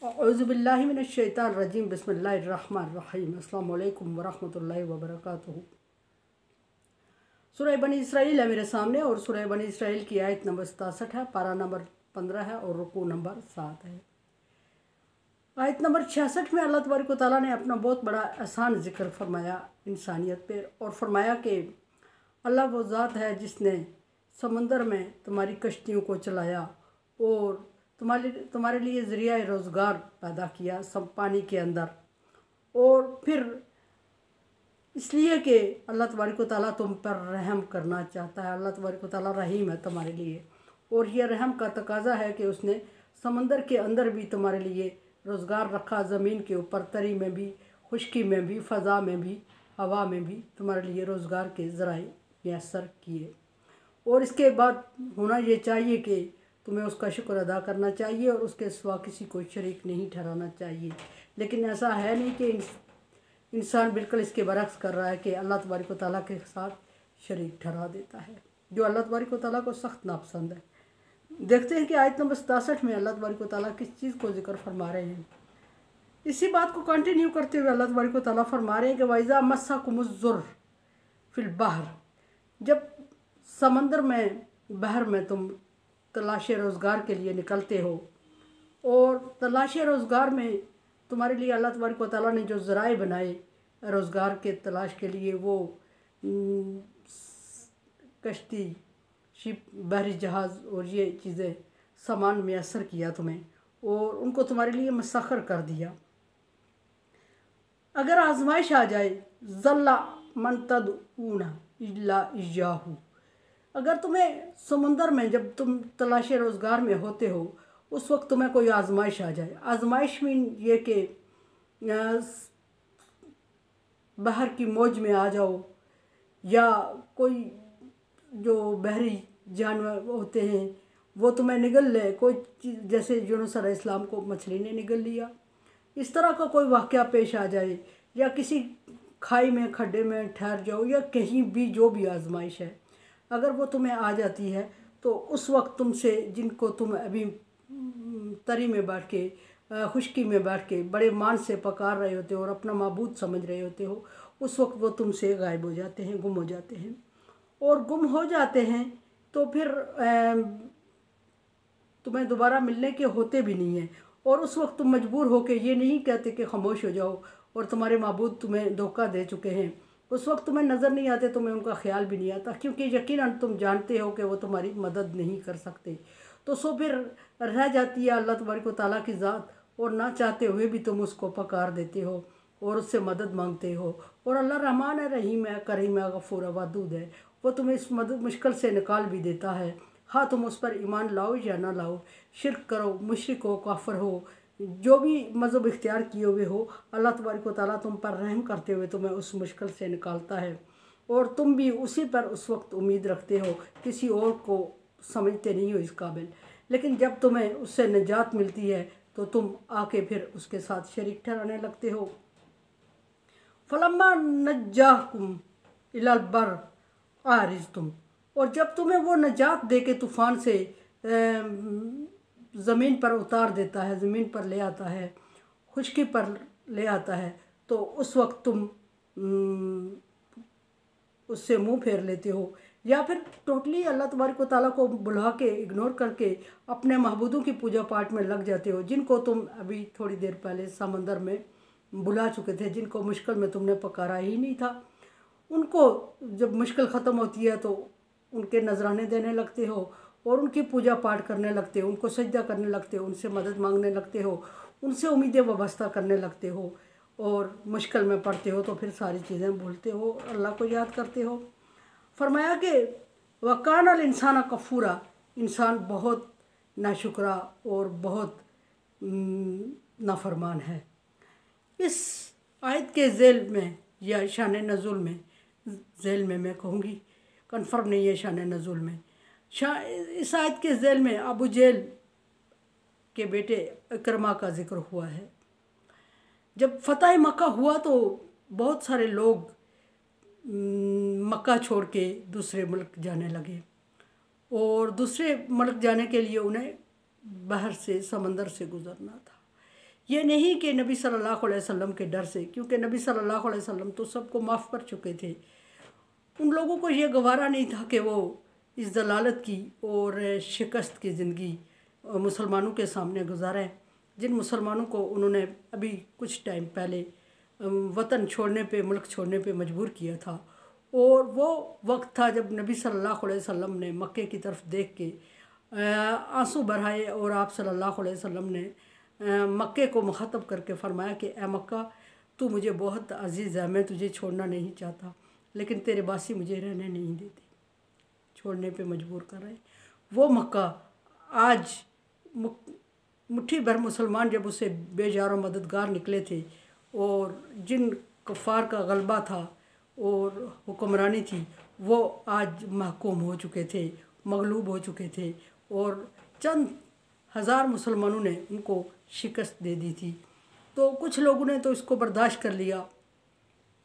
औज़ुबिल्लाहि मिनश्शैतानिर्रजीम बिस्मिल्लाहिर्रहमानिर्रहीम अस्सलामु अलैकुम वरहमतुल्लाहि वबरकातुहू। सूरह बनी इसराइल है मेरे सामने और सूरह बनी इसराइल की आयत नंबर 67 है, पारा नंबर 15 है और रुकू नंबर 7 है। आयत नंबर 66 में अल्लाह तबारक व तआला ने अपना बहुत बड़ा एहसान जिक्र फरमाया इंसानियत पे और फरमाया कि अल्लाह वो ज़ात है जिसने समंदर में तुम्हारी कश्तियों को चलाया और तुम्हारे लिए ज़रिया रोज़गार पैदा किया सब पानी के अंदर। और फिर इसलिए कि अल्लाह तबारक व तआला तुम पर रहम करना चाहता है। अल्लाह तबारक व तआला रहीम है तुम्हारे लिए और यह रहम का तकाजा है कि उसने समंदर के अंदर भी तुम्हारे लिए रोज़गार रखा, ज़मीन के ऊपर तरी में भी, खुश्की में भी, फ़ज़ा में भी, हवा में भी तुम्हारे लिए रोज़गार के ज़राए मैसर किए। और इसके बाद होना ये चाहिए कि तुम्हें उसका शुक्र अदा करना चाहिए और उसके सिवा किसी को शरीक नहीं ठहराना चाहिए। लेकिन ऐसा है नहीं कि इंसान बिल्कुल इसके बरक्स कर रहा है कि अल्लाह तबारक व तआला के साथ शरीक ठहरा देता है, जो अल्लाह तबारक व तआला को सख्त नापसंद है। देखते हैं कि आयत नंबर 67 में अल्लाह तबारक व तआला किस चीज़ को जिक्र फरमा रहे हैं। इसी बात को कंटिन्यू करते हुए अल्लाह तबारक व तआला फरमा रहे हैं कि वइज़ा मस्सकुमुज़्ज़ुर्र फिल बहर, जब समंदर में बहर में तुम तलाश रोज़गार के लिए निकलते हो और तलाश रोज़गार में तुम्हारे लिए अल्लाह तबारक व तआला ने जो ज़राए बनाए रोज़गार के तलाश के लिए, वो कश्ती, शिप, बहरी जहाज़ और ये चीज़ें सामान मैसर किया तुम्हें और उनको तुम्हारे लिए मसख्खर कर दिया। अगर आजमाइश आ जाए ज़ल्ला मन तदऊना इल्ला इय्याहू, अगर तुम्हें समुंदर में जब तुम तलाश रोज़गार में होते हो उस वक्त तुम्हें कोई आजमाइश आ जाए, आजमाइश मीन ये कि बहर की मौज में आ जाओ या कोई जो बहरी जानवर होते हैं वो तुम्हें निगल ले, कोई चीज़ जैसे यूनुस अलैहिस्सलाम को मछली ने निगल लिया, इस तरह का कोई वाक़या पेश आ जाए या किसी खाई में खड्डे में ठहर जाओ या कहीं भी जो भी आजमाइश है अगर वो तुम्हें आ जाती है तो उस वक्त तुमसे जिनको तुम अभी तरी में बैठ के, खुश्की में बैठ के बड़े मान से पकार रहे होते हो और अपना माबूद समझ रहे होते हो, उस वक्त वो तुमसे गायब हो जाते हैं, गुम हो जाते हैं। और गुम हो जाते हैं तो फिर तुम्हें दोबारा मिलने के होते भी नहीं हैं और उस वक्त तुम मजबूर हो के ये नहीं कहते कि खामोश हो जाओ और तुम्हारे माबूद तुम्हें धोखा दे चुके हैं, उस वक्त तुम्हें नज़र नहीं आते, तुम्हें उनका ख्याल भी नहीं आता क्योंकि यकीनन तुम जानते हो कि वो तुम्हारी मदद नहीं कर सकते। तो सो फिर रह जाती है अल्लाह तबारक व तआला की ज़ात और ना चाहते हुए भी तुम उसको पकार देते हो और उससे मदद मांगते हो। और अल्लाह रहमान है, रहीम है, करीम है, गफूर है, वादूद है, वो तुम्हें इस मदद मुश्किल से निकाल भी देता है। हाँ, तुम उस पर ईमान लाओ या ना लाओ, शिर्क करो, मुशरिक हो, काफिर हो, जो भी मज़हब इख्तियार किए हुए हो, अल्लाह तबारक व तआला तुम पर रहम करते हुए तुम्हें उस मुश्किल से निकालता है और तुम भी उसी पर उस वक्त उम्मीद रखते हो, किसी और को समझते नहीं हो इस काबिल। लेकिन जब तुम्हें उससे निजात मिलती है तो तुम आके फिर उसके साथ शरीक ठहराने लगते हो। फलम्मा नज्जाकुम इलल बर आरिज़तुम, और जब तुम्हें वो निजात दे के तूफ़ान से ज़मीन पर उतार देता है, ज़मीन पर ले आता है, खुश्की पर ले आता है, तो उस वक्त तुम उससे मुंह फेर लेते हो या फिर टोटली अल्लाह तबारक व तआला को बुला के इग्नोर करके अपने महबूदों की पूजा पाठ में लग जाते हो, जिनको तुम अभी थोड़ी देर पहले समंदर में बुला चुके थे, जिनको मुश्किल में तुमने पकारा ही नहीं था। उनको जब मुश्किल ख़त्म होती है तो उनके नजराने देने लगते हो और उनकी पूजा पाठ करने लगते हो, उनको सजदा करने लगते हो, उनसे मदद मांगने लगते हो, उनसे उम्मीदें वाबस्ता करने लगते हो और मुश्किल में पड़ते हो तो फिर सारी चीज़ें भूलते हो, अल्लाह को याद करते हो। फरमाया कि वकान अल इंसान कफूरा, इंसान बहुत नाशुक्रा और बहुत नाफरमान है। इस आयत के ज़ेल में या शान नज़ुल में, ज़ेल में मैं कहूँगी, कन्फर्म नहीं है शान नज़ुल में, इस आयत के ज़ेल में अबू जेल के बेटे इकरमा का ज़िक्र हुआ है। जब फ़तह मक्का हुआ तो बहुत सारे लोग मक्का छोड़ के दूसरे मुल्क जाने लगे और दूसरे मुल्क जाने के लिए उन्हें बाहर से समंदर से गुज़रना था। ये नहीं कि नबी सल्लल्लाहु अलैहि वसल्लम के डर से, क्योंकि नबी सल्लल्लाहु अलैहि वसल्लम तो सबको माफ़ कर चुके थे। उन लोगों को ये गवारा नहीं था कि वो इस दलालत की और शिकस्त की ज़िंदगी मुसलमानों के सामने गुजारें, जिन मुसलमानों को उन्होंने अभी कुछ टाइम पहले वतन छोड़ने पे, मुल्क छोड़ने पे मजबूर किया था। और वो वक्त था जब नबी सल्लल्लाहु अलैहि वसल्लम ने मक्के की तरफ देख के आंसू बरहाए और आप सल्लल्लाहु अलैहि वसल्लम ने मक्के को मुखातब करके फरमाया कि ए मक्का, तू मुझे बहुत अजीज़ है, मैं तुझे छोड़ना नहीं चाहता, लेकिन तेरे बासी मुझे रहने नहीं देते, छोड़ने पे मजबूर कर रहे। वो मक्का आज मुट्ठी भर मुसलमान जब उसे बेजारो मददगार निकले थे और जिन कुफ़ार का गलबा था और हुक्मरानी थी, वो आज महकूम हो चुके थे, मगलूब हो चुके थे और चंद हज़ार मुसलमानों ने उनको शिकस्त दे दी थी। तो कुछ लोगों ने तो इसको बर्दाश्त कर लिया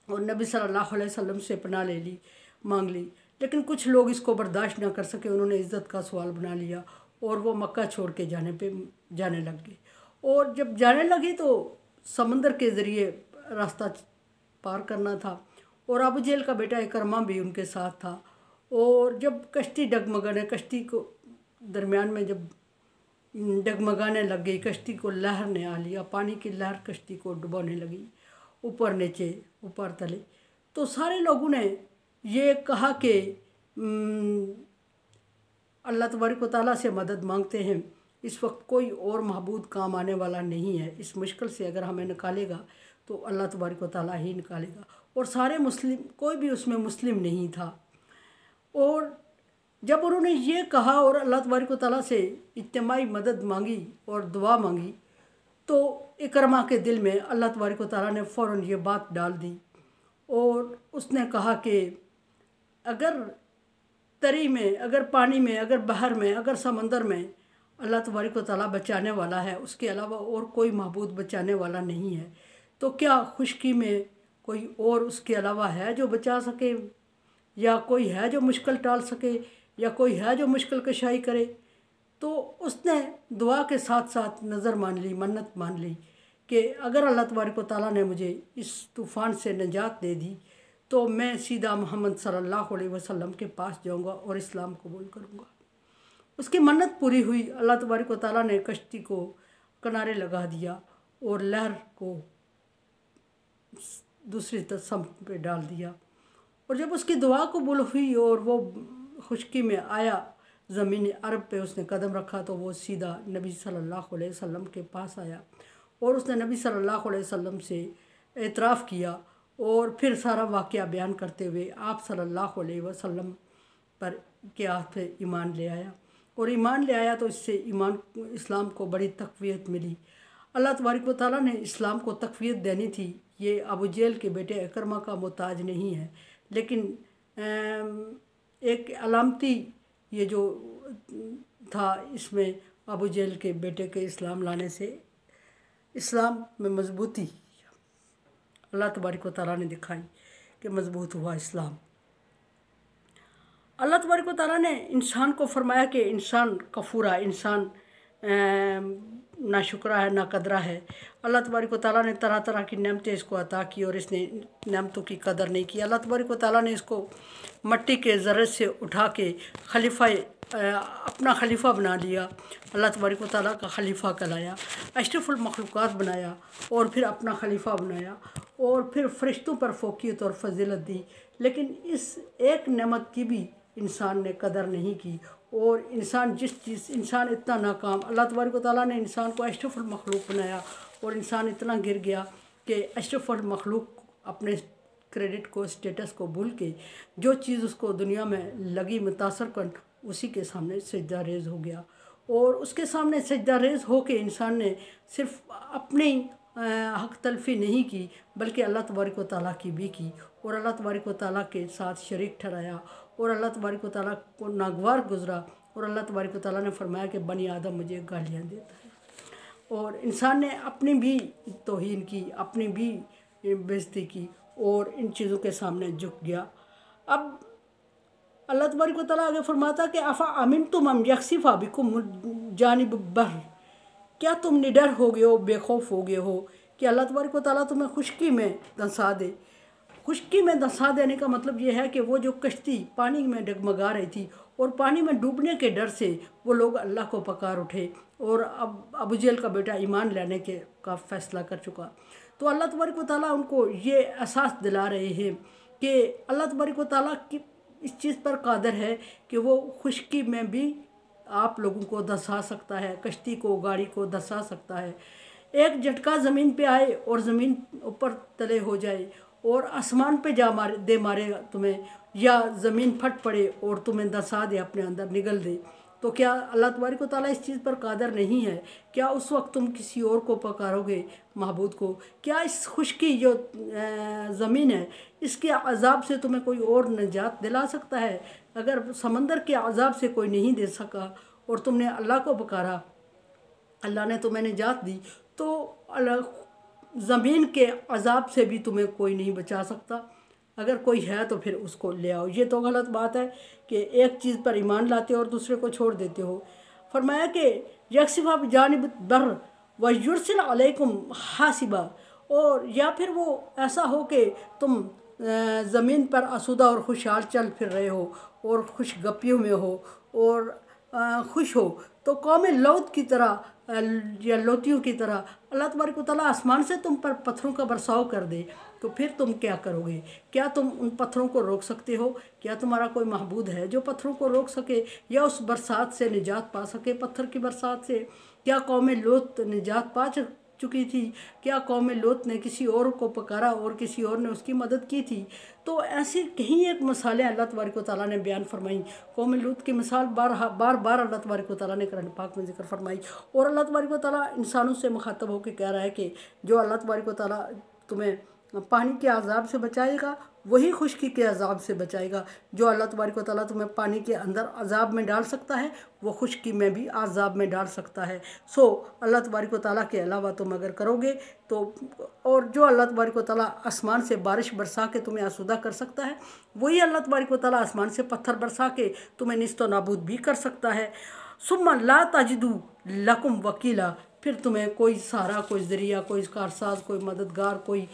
और नबी सल्लल्लाहु अलैहि वसल्लम से पनाह ले ली, मांग ली, लेकिन कुछ लोग इसको बर्दाश्त ना कर सके, उन्होंने इज़्ज़त का सवाल बना लिया और वो मक्का छोड़ के जाने लग गए। और जब जाने लगी तो समंदर के ज़रिए रास्ता पार करना था और अबू जहल का बेटा इकरमा भी उनके साथ था। और जब कश्ती डगमगाने, कश्ती को दरमियान में जब डगमगाने लग गई, कश्ती को लहर ने आ लिया, पानी की लहर कश्ती को डुबोने लगी, ऊपर नीचे ऊपर तले। तो सारे लोगों ने ये कहा कि अल्लाह तबारक व तआला से मदद मांगते हैं, इस वक्त कोई और महबूद काम आने वाला नहीं है, इस मुश्किल से अगर हमें निकालेगा तो अल्लाह तबारक व तआला ही निकालेगा। और सारे मुस्लिम, कोई भी उसमें मुस्लिम नहीं था। और जब उन्होंने ये कहा और अल्लाह तबारक व तआला से इज्तिमाई मदद मांगी और दुआ मांगी, तो इकरमा के दिल में अल्लाह तबारक व तआला ने फ़ौरन ये बात डाल दी और उसने कहा कि अगर तरी में, अगर पानी में, अगर बहर में, अगर समंदर में अल्लाह तबारक व तआला बचाने वाला है, उसके अलावा और कोई महबूद बचाने वाला नहीं है, तो क्या खुश्की में कोई और उसके अलावा है जो बचा सके, या कोई है जो मुश्किल टाल सके, या कोई है जो मुश्किल कशाई करे। तो उसने दुआ के साथ साथ नज़र मान ली, मन्नत मान ली कि अगर अल्लाह तबारक व तआला ने मुझे इस तूफ़ान से निजात दे दी तो मैं सीधा मोहम्मद सल्लल्लाहु अलैहि वसल्लम के पास जाऊंगा और इस्लाम कबूल करूंगा। उसकी मन्नत पूरी हुई। अल्लाह तबारक व तआला ने कश्ती को किनारे लगा दिया और लहर को दूसरी समत पे डाल दिया। और जब उसकी दुआ कबूल हुई और वो खुश्की में आया, ज़मीन अरब पे उसने कदम रखा, तो वो सीधा नबी सल्लल्लाहु अलैहि वसल्लम के पास आया और उसने नबी सल्लल्लाहु अलैहि वसल्लम से एतराफ़ किया और फिर सारा वाक़या बयान करते हुए आप सल्लल्लाहु अलैहि वसल्लम पर के हाथ पे ईमान ले आया। और ईमान ले आया तो इससे इस्लाम को बड़ी तक़वियत मिली। अल्लाह तबारक व तआला ने इस्लाम को तक़वियत देनी थी। ये अबू जहल के बेटे इकरमा का मोहताज नहीं है, लेकिन एक अलामती ये जो था, इसमें अबू जहल के बेटे के इस्लाम लाने से इस्लाम में मजबूती अल्लाह तबारक व तआला ने दिखाई कि मजबूत हुआ इस्लाम। अल्लाह तबारक व तआला ने इंसान को फरमाया कि इंसान कफूरा, इंसान नाशुक्रा है, नाकदरा है। अल्लाह तबारक व तआला ने तरह तरह की नेमतें इसको अता की और इसने नेमतों की कदर नहीं की। अल्लाह तबारक व तआला ने इसको मट्टी के ज़र्रे से उठा के अपना खलीफा बना लिया। अल्लाह तबारक व तआला का खलीफा कहलाया, अशरफुल मखलूक़ात बनाया और फिर अपना खलीफा बनाया और फिर फरिश्तों पर फ़ौक़ियत और फजीलत दी। लेकिन इस एक नेमत की भी इंसान ने कदर नहीं की और इंसान इतना नाकाम, अल्लाह तबारक व तआला ने इंसान को अशरफुल मखलूक बनाया और इंसान इतना गिर गया कि अशरफुल मखलूक अपने क्रेडिट को, स्टेटस को भूल के जो चीज़ उसको दुनिया में लगी मुतासर कर, उसी के सामने सजदा रेज़ हो गया। और उसके सामने सजदा रेज़ हो के इंसान ने सिर्फ अपनी हक तलफ़ी नहीं की, बल्कि अल्लाह तबारक व तआला की भी की और अल्लाह तबारक व तआला के साथ शरीक ठहराया और अल्लाह तबारक व तआला को नागवार गुजरा। और अल्लाह तबारक व तआला ने फरमाया कि बनी आदम मुझे गालियाँ देता है। और इंसान ने अपनी भी तौहीन की, अपनी भी बेइज्जती की और इन चीज़ों के सामने झुक गया। अब अल्लाह तबारक व तआला आगे फरमाता कि अफ़ा अमिनतुम अन यख़सिफ़ा बिकुम जानिब बहर, क्या तुम निडर हो गए हो, बेखौफ हो गए हो कि अल्लाह तबारक व तआला तुम्हें खुश्की में धंसा दे। खुश्की में धंसा देने का मतलब ये है कि वो जो कश्ती पानी में डगमगा रही थी और पानी में डूबने के डर से वो लोग अल्लाह को पुकार उठे और अब अबू जहल का बेटा ईमान लाने के का फ़ैसला कर चुका। तो अल्लाह तबारक व तआला उनको ये एहसास दिला रहे हैं कि अल्लाह तबारक व तआला की इस चीज़ पर कादर है कि वो खुश्की में भी आप लोगों को धंसा सकता है, कश्ती को, गाड़ी को धंसा सकता है। एक झटका ज़मीन पे आए और ज़मीन ऊपर तले हो जाए और आसमान पे जा मारे तुम्हें, या ज़मीन फट पड़े और तुम्हें धंसा दे, अपने अंदर निगल दे, तो क्या अल्लाह तबारक व तआला इस चीज़ पर कादर नहीं है? क्या उस वक्त तुम किसी और को पुकारोगे, महबूद को? क्या इस खुश्की जो ज़मीन है इसके अज़ाब से तुम्हें कोई और निजात दिला सकता है? अगर समंदर के अज़ाब से कोई नहीं दे सका और तुमने अल्लाह को पुकारा, अल्लाह ने तुम्हें निजात दी, तो ज़मीन के अज़ाब से भी तुम्हें कोई नहीं बचा सकता। अगर कोई है तो फिर उसको ले आओ। ये तो गलत बात है कि एक चीज़ पर ईमान लाते हो और दूसरे को छोड़ देते हो। फरमाया कि यकसिफ़ा बिजानिब बर्र व युरसिल अलैकुम हासिबा, और या फिर वो ऐसा हो कि तुम ज़मीन पर आसूदा और खुशहाल चल फिर रहे हो और खुश गप्पियों में हो और खुश हो, तो कौम लौत की तरह या लोतियों की तरह अल्लाह तबारक व तआला आसमान से तुम पर पत्थरों का बरसाव कर दे, तो फिर तुम क्या करोगे? क्या तुम उन पत्थरों को रोक सकते हो? क्या तुम्हारा कोई महबूद है जो पत्थरों को रोक सके या उस बरसात से निजात पा सके, पत्थर की बरसात से? क्या कौम लोत निजात पा चुकी थी? क्या कौम लोत ने किसी और को पुकारा और किसी और ने उसकी मदद की थी? तो ऐसी कहीं एक मिसालें अल्लाह तबारक व तआला ने बयान फरमाई। कौम लूत की मिसाल बार बार अल्लाह तबारक व तआला ने कुरान पाक में जिक्र फरमाई, और अल्लाह तबारक व तआला इंसानों से मुखातब होकर कह रहा है कि जो अल्लाह तबारक व तआला तुम्हें पानी के अज़ाब से बचाएगा वही खुश्की के अज़ाब से बचाएगा। जो अल्लाह तबारक व तआला तुम्हें पानी के अंदर अज़ाब में डाल सकता है वो खुश्की में भी अज़ाब में डाल सकता है। सो अल्लाह तबारक व तआला के अलावा तुम अगर करोगे तो, और जो अल्लाह तबारक व तआला आसमान से बारिश बरसा के तुम्हें आसूदा कर सकता है वही अल्लाह तबारक व तआला आसमान से पत्थर बरसा के तुम्हें निस्तो नाबूद भी कर सकता है। सुम्मा ला ताजिदू लकुम वकीला, फिर तुम्हें कोई सहारा, कोई ज़रिया, कोई कारसाज, कोई मददगार, कोई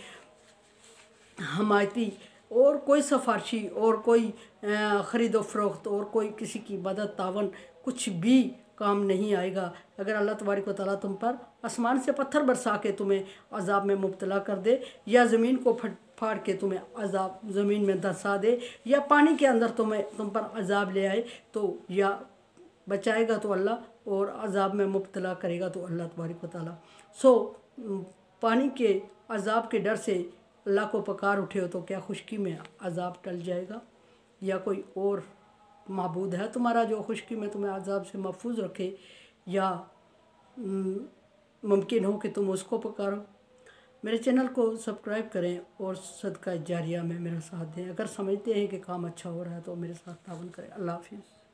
हमायती और कोई सिफारशी और कोई ख़रीदो फ़रोख्त और कोई किसी की मदद तावन कुछ भी काम नहीं आएगा अगर अल्लाह तबारक व तआला तुम पर आसमान से पत्थर बरसा के तुम्हें अज़ाब में मुब्तला कर दे, या ज़मीन को फाड़ के तुम्हें अज़ाब ज़मीन में धंसा दे, या पानी के अंदर तुम पर अज़ाब ले आए, तो या बचाएगा तो अल्लाह और अज़ाब में मुब्तला करेगा तो अल्लाह तबारक व तआला। सो पानी के अज़ाब के डर से अल्लाह को पुकार उठे हो तो क्या खुश्की में अज़ाब टल जाएगा? या कोई और माबूद है तुम्हारा जो खुश्की में तुम्हें अज़ाब से महफूज रखे, या मुमकिन हो कि तुम उसको पुकारो? मेरे चैनल को सब्सक्राइब करें और सदका जारिया में मेरा साथ दें। अगर समझते हैं कि काम अच्छा हो रहा है तो मेरे साथ तावन करें। अल्लाह हाफिज़।